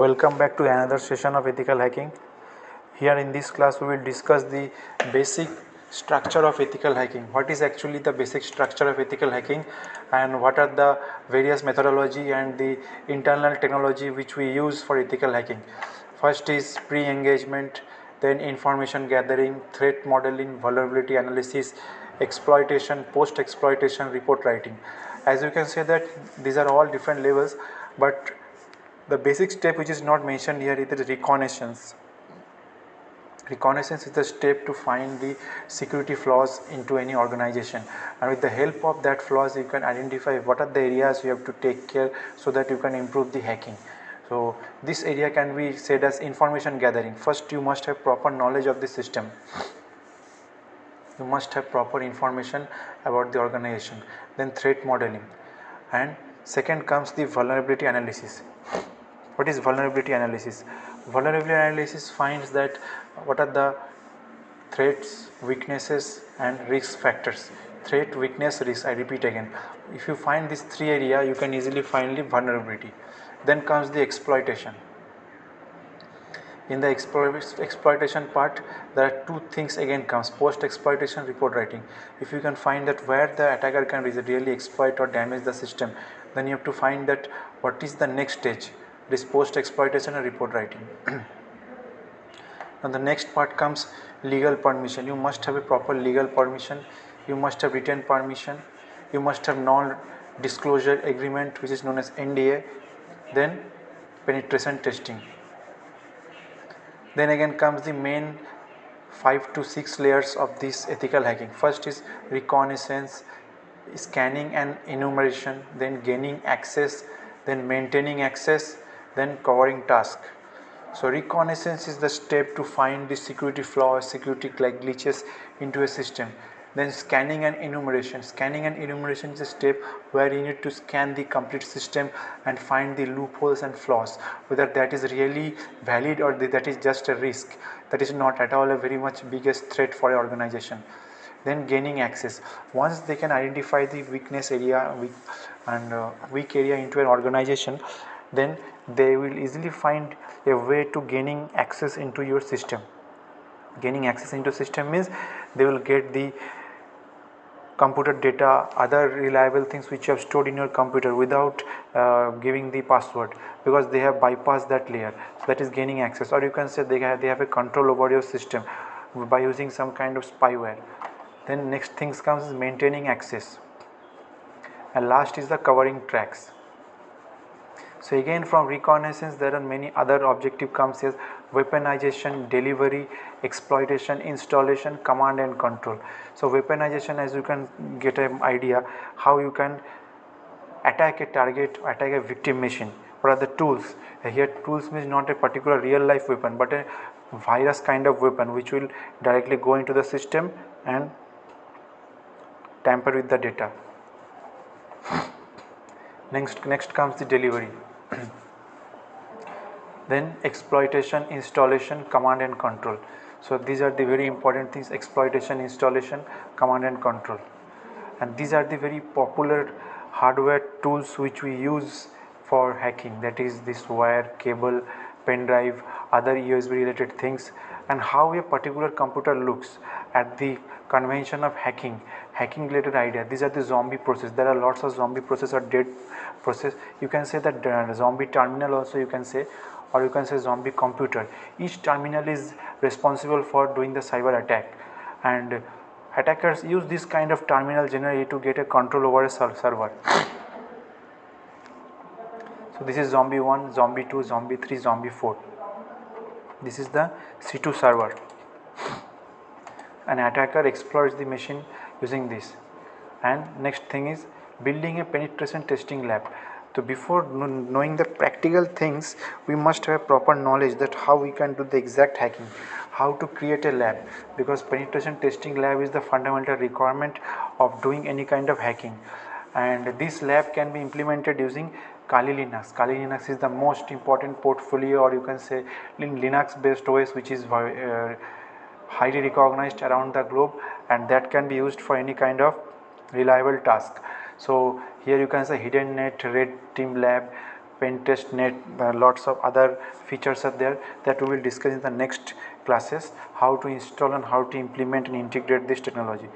Welcome back to another session of ethical hacking. Here in this class we will discuss the basic structure of ethical hacking. What is actually the basic structure of ethical hacking and what are the various methodology and the internal technology which we use for ethical hacking. First is pre-engagement, then information gathering, threat modeling, vulnerability analysis, exploitation, post-exploitation, report writing. As you can say that these are all different levels, but the basic step which is not mentioned here is reconnaissance. Reconnaissance is the step to find the security flaws into any organization, and with the help of that flaws you can identify what are the areas you have to take care so that you can improve the hacking. So this area can be said as information gathering. First you must have proper knowledge of the system. You must have proper information about the organization. Then threat modeling, and second comes the vulnerability analysis. What is vulnerability analysis? Vulnerability analysis finds that what are the threats, weaknesses and risk factors. Threat, weakness, risk, I repeat again. If you find these three areas, you can easily find the vulnerability. Then comes the exploitation. In the exploitation part, there are two things again comes: post exploitation, report writing. If you can find that where the attacker can really exploit or damage the system, then you have to find that what is the next stage, this post exploitation and report writing. Now the next part comes legal permission. You must have a proper legal permission, you must have written permission, you must have non disclosure agreement which is known as NDA. Then penetration testing. Then again comes the main 5 to 6 layers of this ethical hacking. First is reconnaissance, scanning and enumeration, then gaining access, then maintaining access, then covering task. So reconnaissance is the step to find the security flaws, security glitches into a system. Then scanning and enumeration. Scanning and enumeration is a step where you need to scan the complete system and find the loopholes and flaws, whether that is really valid or that is just a risk, that is not at all a very much biggest threat for an organization. Then gaining access. Once they can identify the weakness area weak area into an organization, then they will easily find a way to gaining access into your system. Gaining access into system means they will get the computer data, other reliable things which you have stored in your computer without giving the password, because they have bypassed that layer. So that is gaining access, or you can say they have a control over your system by using some kind of spyware. Then next things comes is maintaining access, and last is the covering tracks. So again from reconnaissance there are many other objective comes as weaponization, delivery, exploitation, installation, command and control. So weaponization, as you can get an idea how you can attack a target, attack a victim machine. What are the tools? Here tools means not a particular real life weapon but a virus kind of weapon which will directly go into the system and tamper with the data. Next comes the delivery. Then exploitation, installation, command and control. So these are the very important things: exploitation, installation, command and control. And these are the very popular hardware tools which we use for hacking, that is this wire, cable, pen drive, other USB related things. And how a particular computer looks at the convention of hacking related idea. These are the zombie process. There are lots of zombie process or dead process. You can say that zombie terminal also you can say, or you can say zombie computer. Each terminal is responsible for doing the cyber attack, and attackers use this kind of terminal generally to get a control over a server. So this is zombie 1, zombie 2, zombie 3, zombie 4. This is the C2 server. An attacker exploits the machine using this. And next thing is building a penetration testing lab. So before knowing the practical things, we must have proper knowledge that how we can do the exact hacking, how to create a lab, because penetration testing lab is the fundamental requirement of doing any kind of hacking. And this lab can be implemented using Kali Linux. Kali Linux is the most important portfolio, or you can say Linux based OS, which is highly recognized around the globe, and that can be used for any kind of reliable task. So here you can say hidden net, red team lab, pen test net, lots of other features are there that we will discuss in the next classes, how to install and how to implement and integrate this technology.